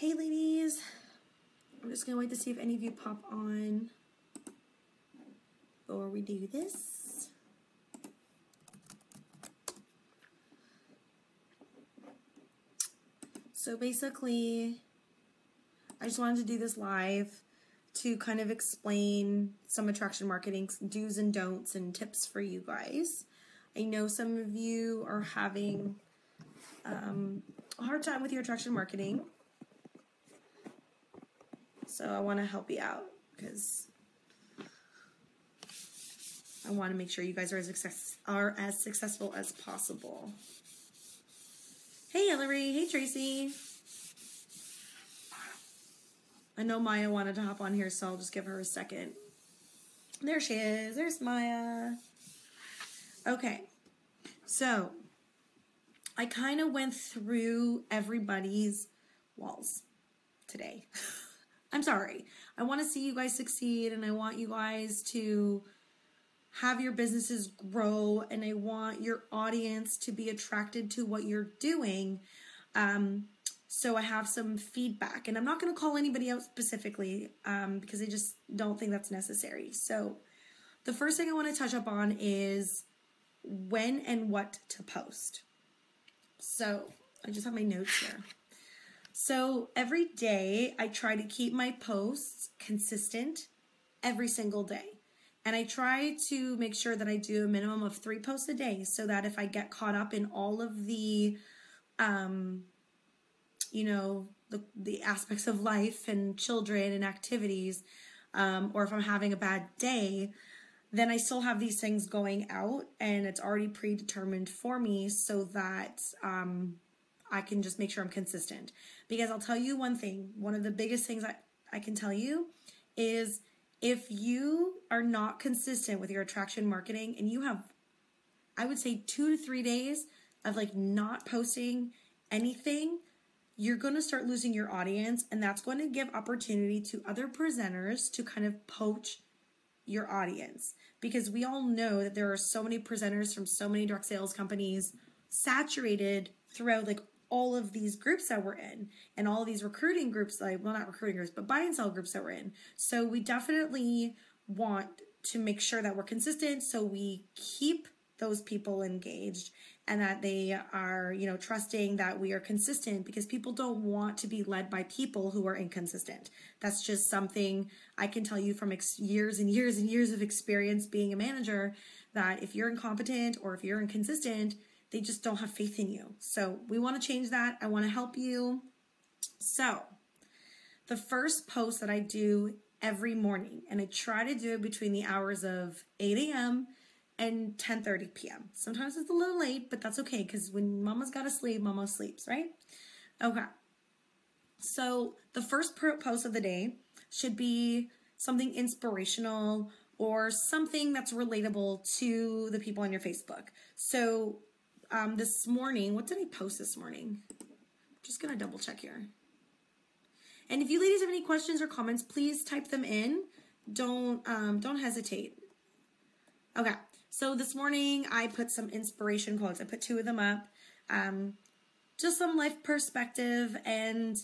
Hey ladies, I'm just gonna wait to see if any of you pop on before we do this. So basically, I just wanted to do this live to kind of explain some attraction marketing do's and don'ts and tips for you guys. I know some of you are having a hard time with your attraction marketing. So I want to help you out because I want to make sure you guys are as successful as possible. Hey Hillary, hey Tracy. I know Maya wanted to hop on here, so I'll just give her a second. There she is. There's Maya. Okay, so I kind of went through everybody's walls today. I'm sorry. I want to see you guys succeed, and I want you guys to have your businesses grow, and I want your audience to be attracted to what you're doing. So I have some feedback, and I'm not going to call anybody out specifically because I just don't think that's necessary. So the first thing I want to touch up on is when and what to post. So I just have my notes here. So every day I try to keep my posts consistent every single day. And I try to make sure that I do a minimum of 3 posts a day so that if I get caught up in all of the, the aspects of life and children and activities, or if I'm having a bad day, then I still have these things going out and it's already predetermined for me so that I can just make sure I'm consistent. Because I'll tell you one thing, one of the biggest things I can tell you is if you are not consistent with your attraction marketing and you have, I would say 2 to 3 days of like not posting anything, you're going to start losing your audience, and that's going to give opportunity to other presenters to kind of poach your audience. Because we all know that there are so many presenters from so many direct sales companies saturated throughout like all of these groups that we're in and all of these recruiting groups, like, well, not recruiting groups, but buy and sell groups that we're in. So we definitely want to make sure that we're consistent so we keep those people engaged and that they are, trusting that we are consistent, because people don't want to be led by people who are inconsistent. That's just something I can tell you from years and years and years of experience being a manager, that if you're incompetent or if you're inconsistent, they just don't have faith in you. So we want to change that. I want to help you. So the first post that I do every morning, and I try to do it between the hours of 8 a.m. and 10:30 p.m. Sometimes it's a little late, but that's okay, because when mama's got to sleep, mama sleeps, right? Okay. So the first post of the day should be something inspirational or something that's relatable to the people on your Facebook. So this morning, what did I post this morning? I'm just going to double check here. And if you ladies have any questions or comments, please type them in. Don't hesitate. Okay. So this morning I put some inspiration quotes. I put 2 of them up. Just some life perspective, and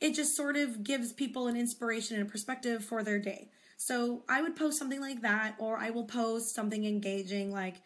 it just sort of gives people an inspiration and a perspective for their day. So I would post something like that, or I will post something engaging like,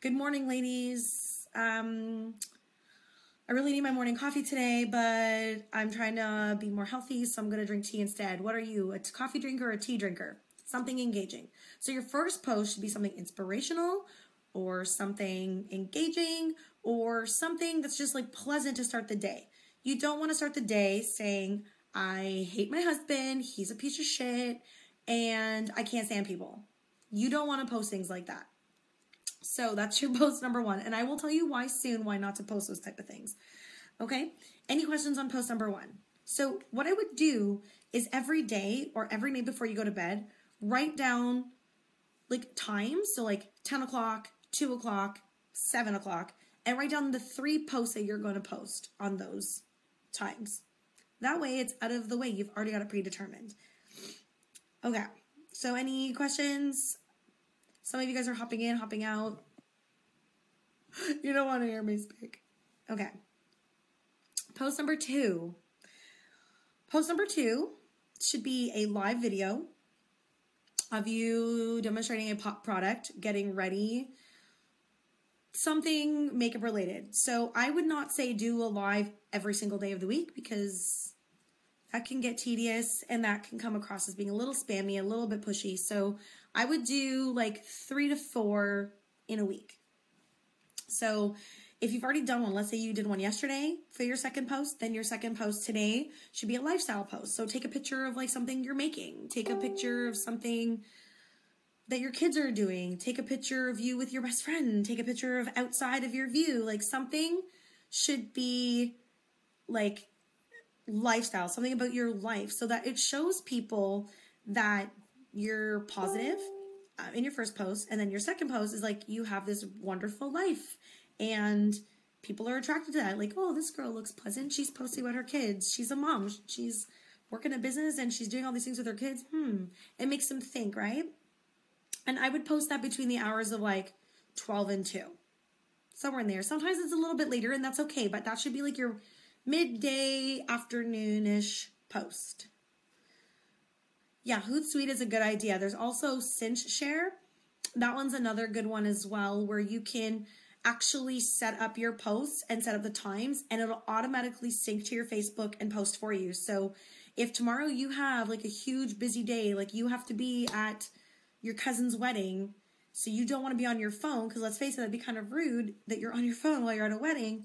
"Good morning, ladies. I really need my morning coffee today, but I'm trying to be more healthy, so I'm going to drink tea instead. What are you, a coffee drinker or a tea drinker?" Something engaging. So your first post should be something inspirational or something engaging or something that's just like pleasant to start the day. You don't want to start the day saying, "I hate my husband, he's a piece of shit, and I can't stand people." You don't want to post things like that. So that's your post number 1. And I will tell you why not to post those type of things. Okay? Any questions on post number 1? So what I would do is every day or every night before you go to bed, write down like times. So like 10 o'clock, 2 o'clock, 7 o'clock, and write down the 3 posts that you're going to post on those times. That way it's out of the way. You've already got it predetermined. Okay. So any questions? Some of you guys are hopping in, hopping out. You don't want to hear me speak. Okay. Post number 2. Post number 2 should be a live video of you demonstrating a product, getting ready, something makeup related. So I would not say do a live every single day of the week, because that can get tedious and that can come across as being a little spammy, a little bit pushy. So I would do like 3 to 4 in a week. So if you've already done one, let's say you did one yesterday for your second post, then your second post today should be a lifestyle post. So take a picture of like something you're making. Take a picture of something that your kids are doing. Take a picture of you with your best friend. Take a picture of outside of your view. Like something should be like lifestyle, something about your life, so that it shows people that you're positive in your first post. And then your second post is like, you have this wonderful life. And people are attracted to that. Like, oh, this girl looks pleasant. She's posting about her kids. She's a mom. She's working a business and she's doing all these things with her kids. It makes them think, right? And I would post that between the hours of like 12 and 2. Somewhere in there. Sometimes it's a little bit later, and that's okay. But that should be like your midday, afternoonish post. Yeah, Hootsuite is a good idea. There's also Cinch Share. That one's another good one as well, where you can actually set up your posts and set up the times, and it'll automatically sync to your Facebook and post for you. So if tomorrow you have like a huge busy day, like you have to be at your cousin's wedding, so you don't want to be on your phone, because let's face it, that'd be kind of rude that you're on your phone while you're at a wedding,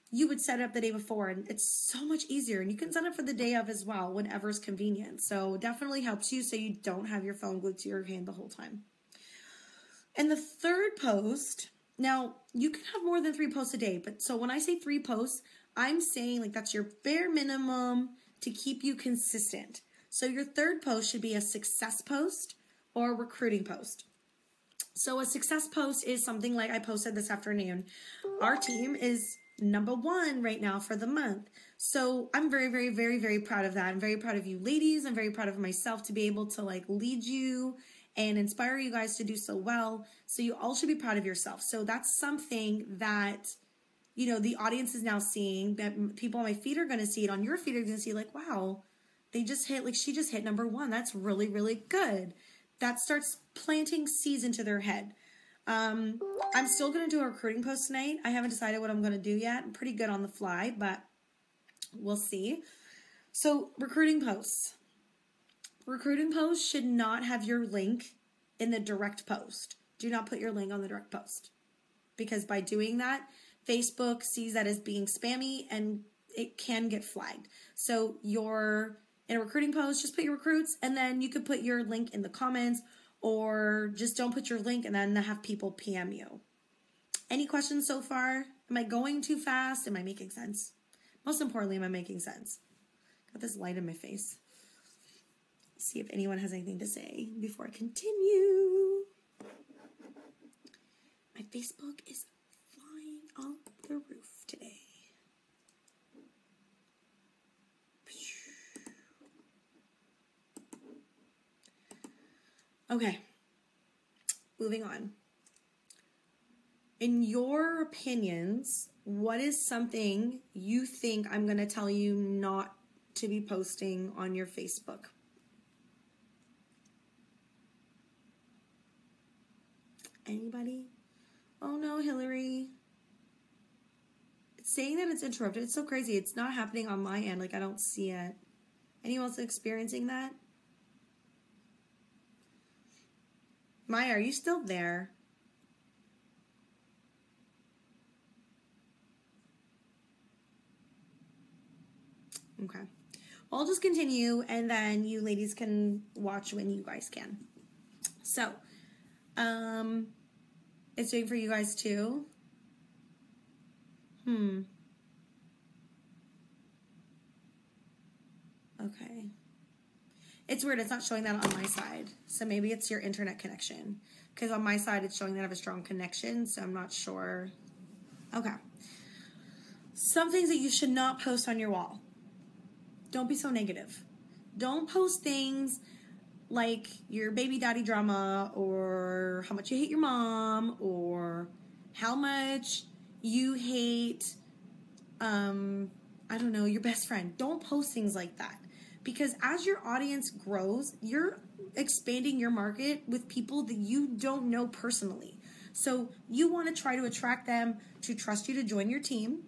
you would set it up the day before, and it's so much easier. And you can set it for the day of as well, whenever's convenient. So definitely helps you so you don't have your phone glued to your hand the whole time. And the third post, now you can have more than 3 posts a day, but so when I say 3 posts, I'm saying like that's your bare minimum to keep you consistent. So your third post should be a success post or a recruiting post. So a success post is something like I posted this afternoon. Our team is #1 right now for the month. So I'm very, very, very, very proud of that. I'm very proud of you ladies. I'm very proud of myself to be able to like lead you and inspire you guys to do so well. So you all should be proud of yourself. So that's something that, you know, the audience is now seeing, that people on my feed are going to see it. On your feed are going to see like, wow, they just hit, like she just hit #1. That's really, really good. That starts planting seeds into their head. I'm still going to do a recruiting post tonight. I haven't decided what I'm going to do yet. I'm pretty good on the fly, but we'll see. So recruiting posts. Recruiting posts should not have your link in the direct post. Do not put your link on the direct post, because by doing that, Facebook sees that as being spammy and it can get flagged. So in a recruiting post, just put your recruits, and then you could put your link in the comments, or just don't put your link and then have people PM you. Any questions so far? Am I going too fast? Am I making sense? Most importantly, am I making sense? Got this light in my face. See if anyone has anything to say before I continue. My Facebook is flying off the roof today. Okay, moving on. In your opinions, what is something you think I'm going to tell you not to be posting on your Facebook? Anybody? Oh no, Hillary. It's saying that it's interrupted. It's so crazy. It's not happening on my end. Like, I don't see it. Anyone else experiencing that? Maya, are you still there? Okay. Well, I'll just continue, and then you ladies can watch when you guys can. So, it's doing for you guys too. Okay. It's weird. It's not showing that on my side. So maybe it's your internet connection. Because on my side, it's showing that I have a strong connection. So I'm not sure. Okay. Some things that you should not post on your wall. Don't be so negative. Don't post things like your baby daddy drama, or how much you hate your mom, or how much you hate, I don't know, your best friend. Don't post things like that. because as your audience grows, you're expanding your market with people that you don't know personally. So you want to try to attract them to trust you to join your team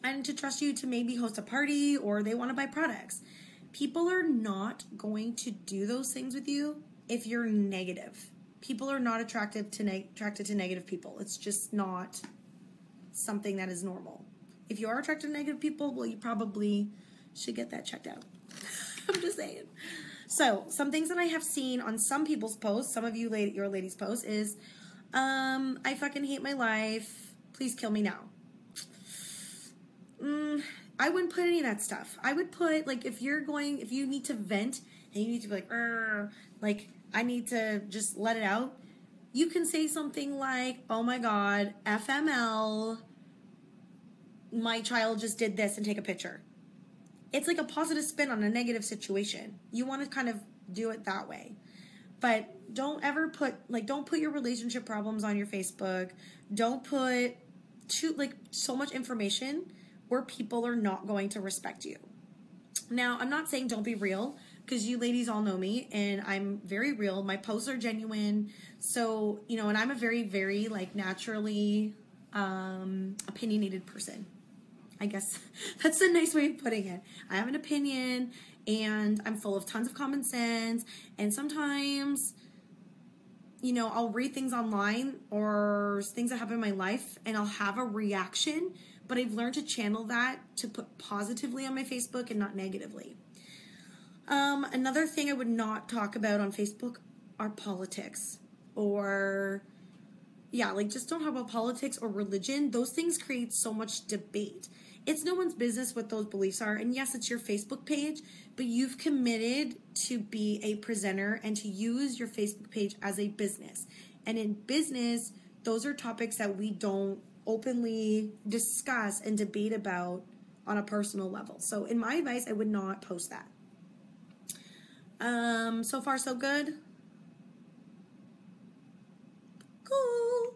and to trust you to maybe host a party, or they want to buy products. People are not going to do those things with you if you're negative. People are not attracted to negative people. It's just not something that is normal. If you are attracted to negative people, well, you probably should get that checked out. I'm just saying. So, some things that I have seen on some people's posts, some of you your ladies' posts, is, I fucking hate my life. Please kill me now. I wouldn't put any of that stuff. I would put, like, if you need to vent and you need to be like, I need to just let it out, you can say something like, oh my God, FML, my child just did this, and take a picture. It's like a positive spin on a negative situation. You want to kind of do it that way. But don't ever don't put your relationship problems on your Facebook. Don't put so much information where people are not going to respect you. Now, I'm not saying don't be real, because you ladies all know me, and I'm very real. My posts are genuine. So, and I'm a very, very, naturally opinionated person. I guess that's a nice way of putting it. I have an opinion, and I'm full of tons of common sense, and sometimes, I'll read things online or things that happen in my life, and I'll have a reaction, but I've learned to channel that to put positively on my Facebook and not negatively. Another thing I would not talk about on Facebook are politics, or just don't talk about politics or religion. Those things create so much debate. It's no one's business what those beliefs are. And yes, it's your Facebook page, but you've committed to be a presenter and to use your Facebook page as a business. And in business, those are topics that we don't openly discuss and debate about on a personal level. So in my advice, I would not post that. So far, so good. Cool.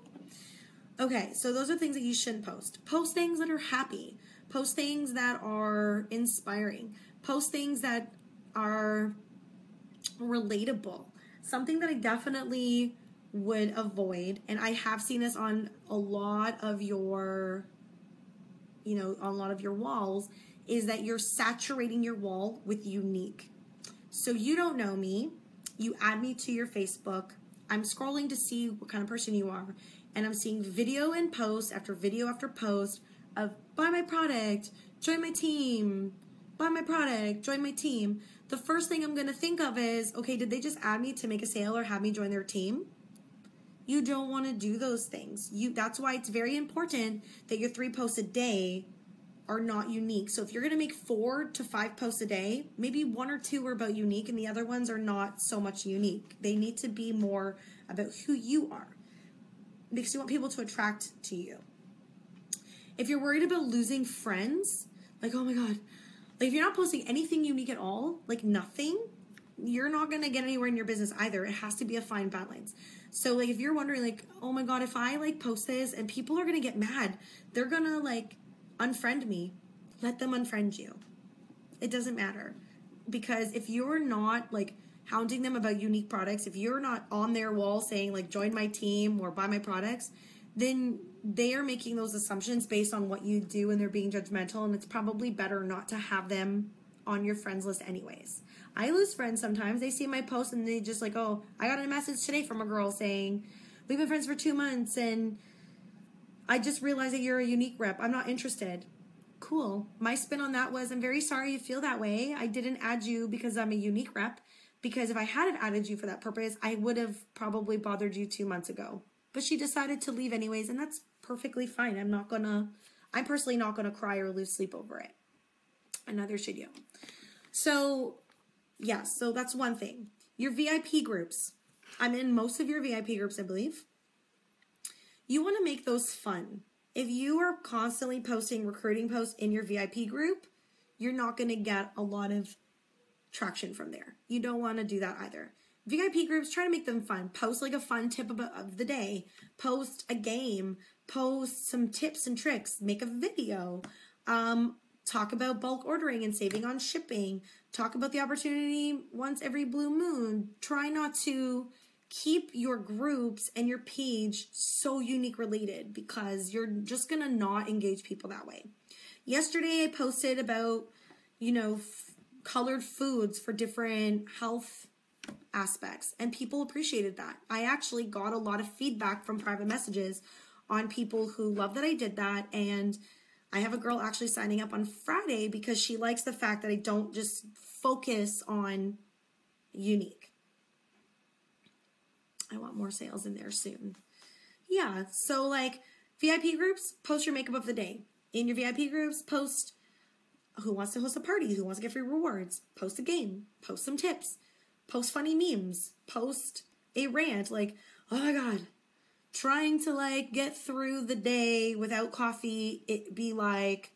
Okay, so those are things that you shouldn't post. Post things that are happy. Post things that are inspiring. Post things that are relatable. Something that I definitely would avoid, and I have seen this on a lot of your, on a lot of your walls, is that you're saturating your wall with unique. So you don't know me. You add me to your Facebook. I'm scrolling to see what kind of person you are, and I'm seeing video and post after video after post of buy my product, join my team, buy my product, join my team. The first thing I'm going to think of is, okay, did they just add me to make a sale or have me join their team? You don't want to do those things. That's why it's very important that your 3 posts a day are not unique. So if you're going to make 4 to 5 posts a day, maybe 1 or 2 are about unique and the other ones are not so much unique. They need to be more about who you are, because you want people to attract to you. If you're worried about losing friends, like, oh my God, if you're not posting anything unique at all, nothing, you're not going to get anywhere in your business either. It has to be a fine balance. So if you're wondering oh my God, if I post this and people are going to get mad, they're going to unfriend me, let them unfriend you. It doesn't matter. Because if you're not hounding them about unique products, if you're not on their wall saying join my team or buy my products, then they are making those assumptions based on what you do, and they're being judgmental, and it's probably better not to have them on your friends list anyways. I lose friends sometimes. They see my post and they just oh, I got a message today from a girl saying, we've been friends for 2 months and I just realized that you're a unique rep. I'm not interested. Cool. My spin on that was, I'm very sorry you feel that way. I didn't add you because I'm a unique rep, because if I hadn't added you for that purpose, I would have probably bothered you 2 months ago. But she decided to leave anyways, and that's perfectly fine. I'm personally not gonna cry or lose sleep over it. And neither should you. So, yeah, so that's one thing. Your VIP groups. I'm in most of your VIP groups, I believe. You want to make those fun. If you are constantly posting recruiting posts in your VIP group, you're not going to get a lot of traction from there. You don't want to do that either. VIP groups, try to make them fun. Post a fun tip of the day. Post a game. Post some tips and tricks. Make a video. Talk about bulk ordering and saving on shipping. Talk about the opportunity once every blue moon. Try not to keep your groups and your page so unique related, because you're just going to not engage people that way. Yesterday I posted about, colored foods for different health aspects, and people appreciated that. I actually got a lot of feedback from private messages on people who love that I did that, and I have a girl actually signing up on Friday because she likes the fact that I don't just focus on unique. I want more sales in there soon. Yeah, so like VIP groups, post your makeup of the day. In your VIP groups, post who wants to host a party, who wants to get free rewards, post a game, post some tips, post funny memes, post a rant like, oh my God, trying to like get through the day without coffee, it be like,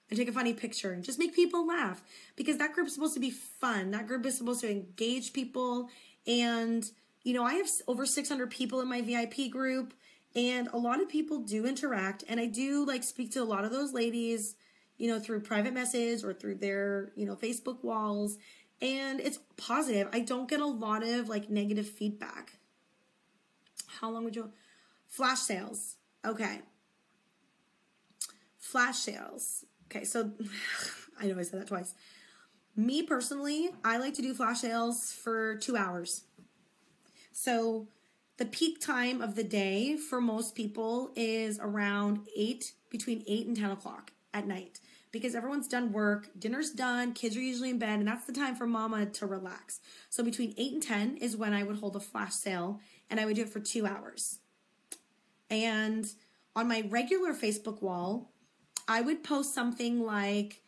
and take a funny picture and just make people laugh, because that group is supposed to be fun. That group is supposed to engage people. And, I have over 600 people in my VIP group, and a lot of people do interact, and I do like speak to a lot of those ladies, through private message or through their, Facebook walls, and it's positive. I don't get a lot of like negative feedback. How long would you... Flash sales. Okay. Flash sales. Okay, so I know I said that twice. Me personally, I like to do flash sales for 2 hours. So the peak time of the day for most people is around between 8 and 10 o'clock at night, because everyone's done work, dinner's done, kids are usually in bed, and that's the time for mama to relax. So between 8 and 10 is when I would hold a flash sale, and I would do it for 2 hours. And on my regular Facebook wall, I would post something like,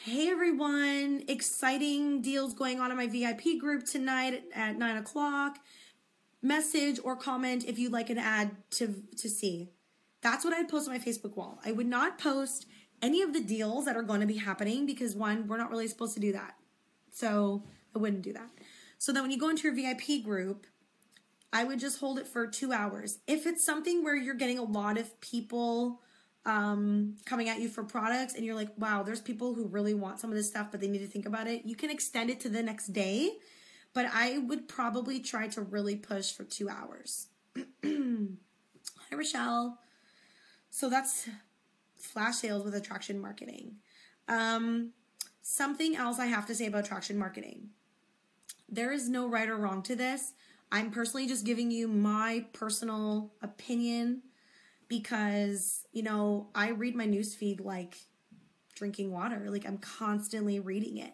hey everyone, exciting deals going on in my VIP group tonight at 9 o'clock. Message or comment if you'd like an ad to see. That's what I'd post on my Facebook wall. I would not post any of the deals that are going to be happening, because one, we're not really supposed to do that. So I wouldn't do that. So then when you go into your VIP group, I would just hold it for 2 hours. If it's something where you're getting a lot of people coming at you for products, and you're like, wow, there's people who really want some of this stuff, but they need to think about it, you can extend it to the next day. But I would probably try to really push for 2 hours. Hi, Rochelle. So that's flash sales with attraction marketing. Something else I have to say about attraction marketing. There is no right or wrong to this. I'm personally just giving you my personal opinion, because, I read my newsfeed like drinking water. Like, I'm constantly reading it.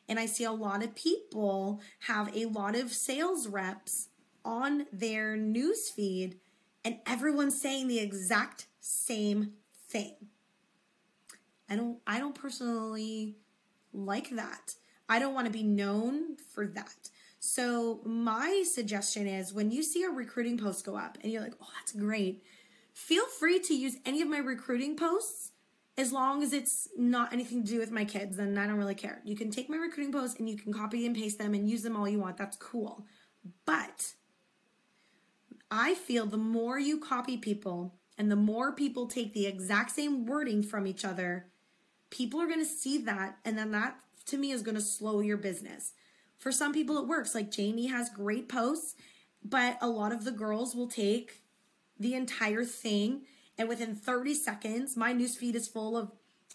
And I see a lot of people have a lot of sales reps on their newsfeed, and everyone's saying the exact same thing. I don't personally like that. I don't want to be known for that. So my suggestion is, when you see a recruiting post go up and you're like, oh, that's great, feel free to use any of my recruiting posts, as long as it's not anything to do with my kids. Then I don't really care. You can take my recruiting posts and you can copy and paste them and use them all you want. That's cool. But I feel the more you copy people and the more people take the exact same wording from each other, people are going to see that, and then that, to me, is going to slow your business. For some people it works. Like Jamie has great posts, but a lot of the girls will take the entire thing, and within 30 seconds, my newsfeed is full of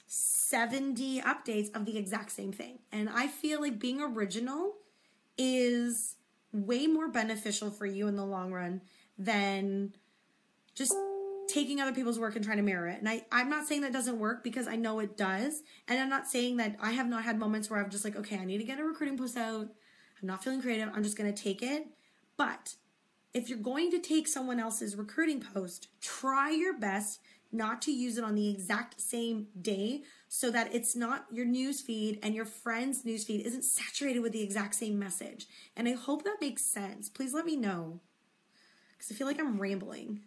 70 updates of the exact same thing. And I feel like being original is way more beneficial for you in the long run than just taking other people's work and trying to mirror it. And I'm not saying that doesn't work, because I know it does. And I'm not saying that I have not had moments where I'm just like, okay, I need to get a recruiting post out. I'm not feeling creative. I'm just going to take it. But if you're going to take someone else's recruiting post, try your best not to use it on the exact same day, so that it's not your newsfeed and your friend's newsfeed isn't saturated with the exact same message. And I hope that makes sense. Please let me know, because I feel like I'm rambling.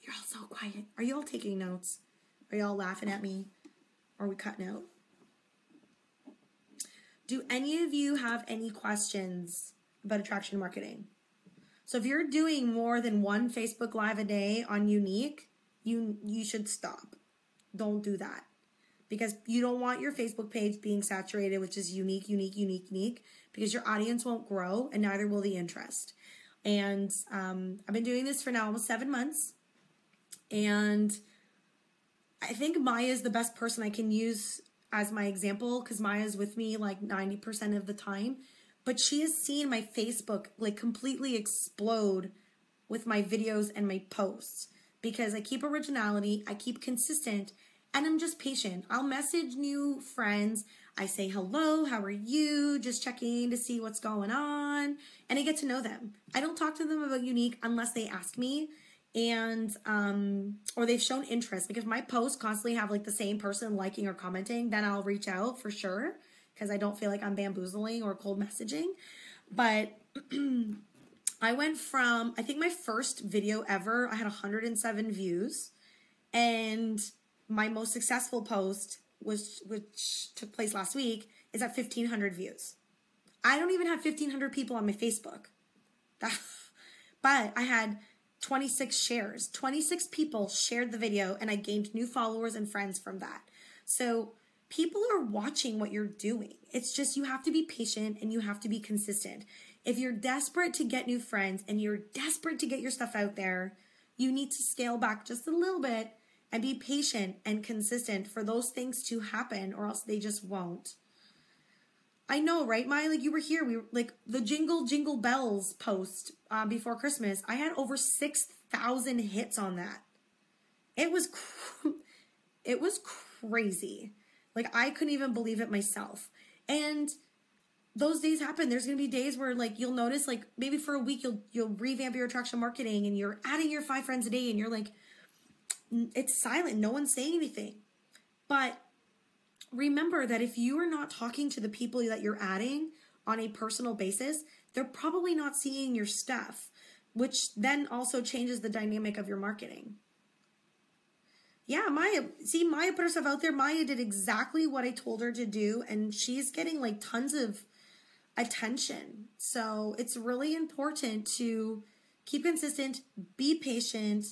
You're all so quiet. Are you all taking notes? Are you all laughing at me? Or are we cutting out? Do any of you have any questions about attraction marketing? So if you're doing more than one Facebook Live a day on unique, you should stop. Don't do that. Because you don't want your Facebook page being saturated, which is unique, because your audience won't grow and neither will the interest. And I've been doing this for now almost 7 months. And I think Maya is the best person I can use as my example because Maya's with me like 90% of the time. But she has seen my Facebook like completely explode with my videos and my posts because I keep originality, I keep consistent, and I'm just patient. I'll message new friends. I say, hello, how are you? Just checking to see what's going on. And I get to know them. I don't talk to them about unique unless they ask me and, or they've shown interest. Like if my posts constantly have like the same person liking or commenting, then I'll reach out for sure because I don't feel like I'm bamboozling or cold messaging. But I went from, I think my first video ever, I had 107 views. And my most successful post, which took place last week, is at 1,500 views. I don't even have 1,500 people on my Facebook. But I had 26 shares. 26 people shared the video, and I gained new followers and friends from that. So people are watching what you're doing. It's just you have to be patient and you have to be consistent. If you're desperate to get new friends and you're desperate to get your stuff out there, you need to scale back just a little bit and be patient and consistent for those things to happen or else they just won't. I know, right, Maya? Like you were here. We were like the Jingle Bells post before Christmas. I had over 6,000 hits on that. It was crazy. Like I couldn't even believe it myself. And those days happen. There's going to be days where like you'll notice like maybe for a week you'll revamp your attraction marketing and you're adding your 5 friends a day and you're like, it's silent. No one's saying anything. But remember that if you are not talking to the people that you're adding on a personal basis, they're probably not seeing your stuff, which then also changes the dynamic of your marketing. Yeah, Maya put herself out there. Maya did exactly what I told her to do, and she's getting like tons of attention. So it's really important to keep consistent, be patient,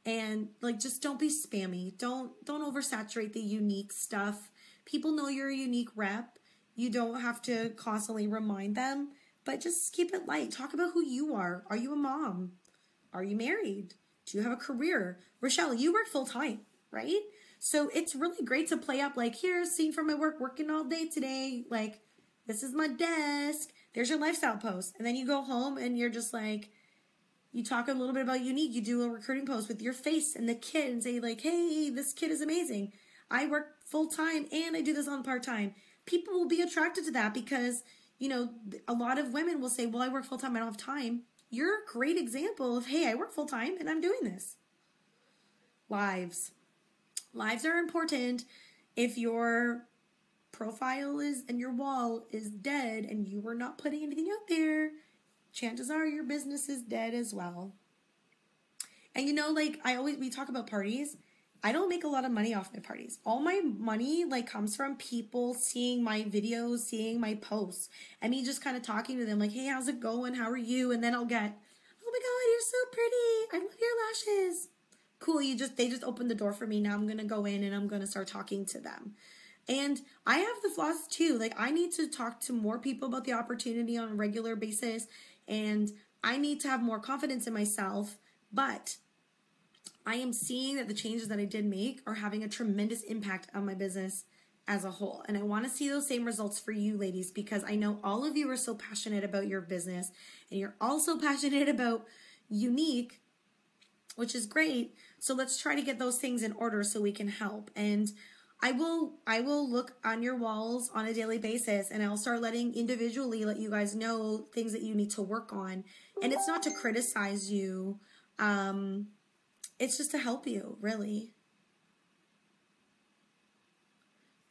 and like just don't be spammy. Don't oversaturate the unique stuff. People know you're a unique rep. You don't have to constantly remind them, but just keep it light. Talk about who you are. Are you a mom? Are you married? Do you have a career? Rochelle, you work full time, right? So it's really great to play up like, here's a scene from my work, working all day today. Like, this is my desk. There's your lifestyle post. And then you go home and you're just like, you talk a little bit about unique. You do a recruiting post with your face and the kid and say like, hey, this kid is amazing. I work full time and I do this on part time. People will be attracted to that because, you know, a lot of women will say, well, I work full time. I don't have time. You're a great example of, hey, I work full time and I'm doing this. Lives are important. If your profile is and your wall is dead and you were not putting anything out there, chances are your business is dead as well. And you know, like we talk about parties. I don't make a lot of money off my parties. All my money like comes from people seeing my videos, seeing my posts, and me just kind of talking to them like, hey, how's it going? How are you? And then I'll get, oh my God, you're so pretty. I love your lashes. Cool. They just opened the door for me. Now I'm going to go in and I'm going to start talking to them. And I have the flaws too. Like I need to talk to more people about the opportunity on a regular basis. And I need to have more confidence in myself. But I am seeing that the changes that I did make are having a tremendous impact on my business as a whole. And I want to see those same results for you ladies because I know all of you are so passionate about your business and you're also passionate about unique, which is great. So let's try to get those things in order so we can help. And I will look on your walls on a daily basis and I'll start let you guys know things that you need to work on. And it's not to criticize you. It's just to help you, really.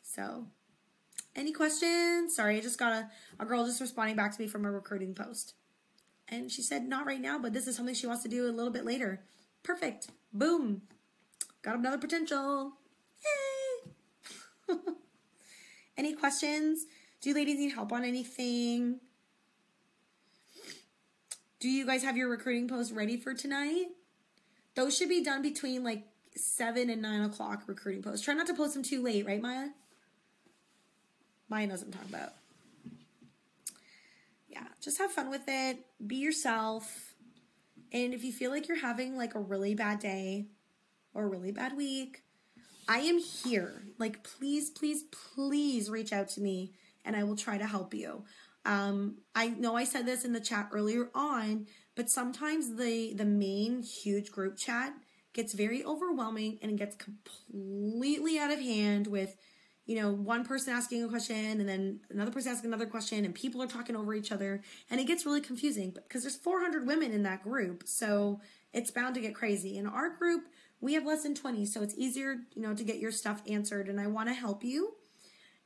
So, any questions? Sorry, I just got a girl just responding back to me from a recruiting post. And she said, not right now, but this is something she wants to do a little bit later. Perfect. Boom. Got another potential. Yay. Any questions? Do you ladies need help on anything? Do you guys have your recruiting posts ready for tonight? Those should be done between like 7 and 9 o'clock recruiting posts. Try not to post them too late, right, Maya? Maya knows what I'm talking about. Yeah, just have fun with it. Be yourself. And if you feel like you're having like a really bad day or a really bad week, I am here. Like, please, please, please reach out to me and I will try to help you. I know I said this in the chat earlier on, but sometimes the main huge group chat gets very overwhelming and it gets completely out of hand with, you know, one person asking a question and then another person asking another question and people are talking over each other and it gets really confusing because there's 400 women in that group. So it's bound to get crazy. In our group, we have less than 20, so it's easier, you know, to get your stuff answered and I want to help you.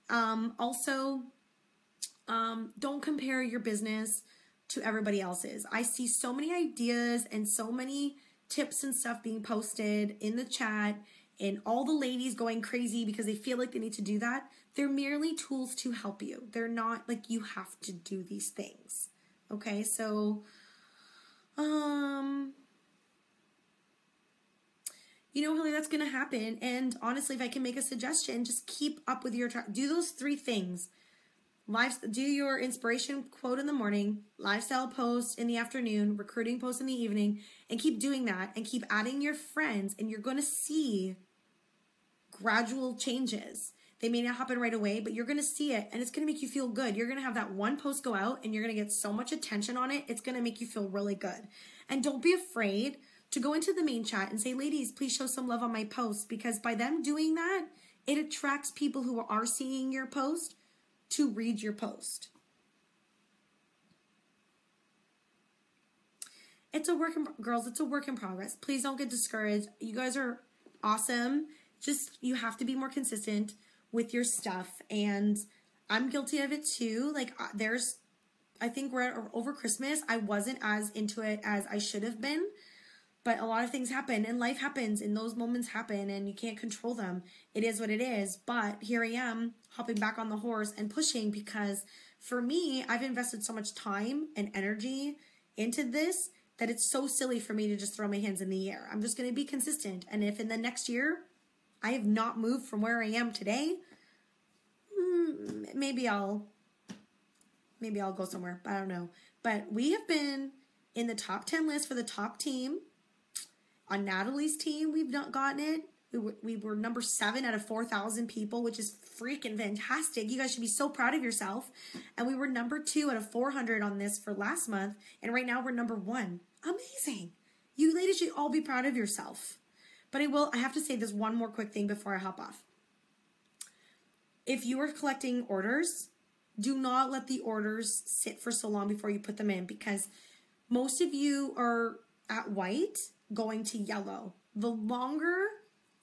Also, don't compare your business to everybody else's. I see so many ideas and so many tips and stuff being posted in the chat and all the ladies going crazy because they feel like they need to do that. They're merely tools to help you. They're not like you have to do these things. Okay, so, you know, Hilary, that's going to happen. And honestly, if I can make a suggestion, just keep up with your, do those 3 things. Do your inspiration quote in the morning, lifestyle post in the afternoon, recruiting post in the evening, and keep doing that and keep adding your friends and you're going to see gradual changes. They may not happen right away, but you're going to see it and it's going to make you feel good. You're going to have that one post go out and you're going to get so much attention on it. It's going to make you feel really good. And don't be afraid to go into the main chat and say, ladies, please show some love on my post, because by them doing that, it attracts people who are seeing your post to read your post. It's a work in, girls, it's a work in progress. Please don't get discouraged. You guys are awesome. Just, you have to be more consistent with your stuff. And I'm guilty of it too. Like I think we're over Christmas, I wasn't as into it as I should have been. But a lot of things happen and life happens and those moments happen and you can't control them. It is what it is. But here I am hopping back on the horse and pushing, because for me, I've invested so much time and energy into this that it's so silly for me to just throw my hands in the air. I'm just going to be consistent. And if in the next year I have not moved from where I am today, maybe I'll go somewhere, but I don't know. But we have been in the top 10 list for the top team. On Natalie's team, we've not gotten it. We were number 7 out of 4,000 people, which is freaking fantastic. You guys should be so proud of yourself. And we were number 2 out of 400 on this for last month. And right now we're number 1. Amazing. You ladies should all be proud of yourself. But I have to say this one more quick thing before I hop off. If you are collecting orders, do not let the orders sit for so long before you put them in, because most of you are at white going to yellow. The longer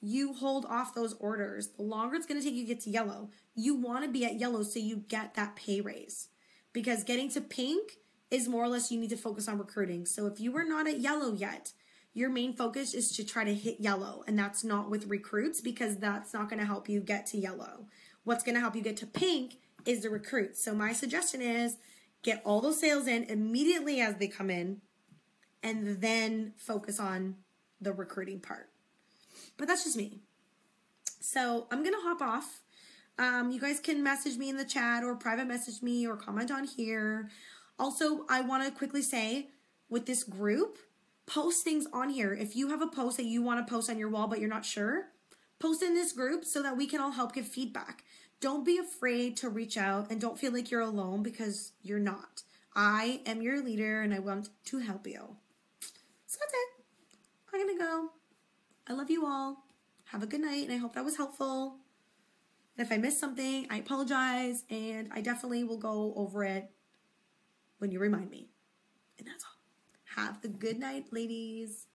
you hold off those orders, the longer it's going to take you to get to yellow. You want to be at yellow so you get that pay raise, because getting to pink is more or less you need to focus on recruiting. So if you are not at yellow yet, your main focus is to try to hit yellow, and that's not with recruits, because that's not going to help you get to yellow. What's going to help you get to pink is the recruits. So my suggestion is get all those sales in immediately as they come in, and then focus on the recruiting part. But that's just me. So I'm going to hop off. You guys can message me in the chat or private message me or comment on here. Also, I want to quickly say, with this group, post things on here. If you have a post that you want to post on your wall but you're not sure, post in this group so that we can all help give feedback. Don't be afraid to reach out and don't feel like you're alone, because you're not. I am your leader and I want to help you. So that's it. I'm going to go. I love you all. Have a good night, and I hope that was helpful. And if I missed something, I apologize, and I definitely will go over it when you remind me. And that's all. Have a good night, ladies.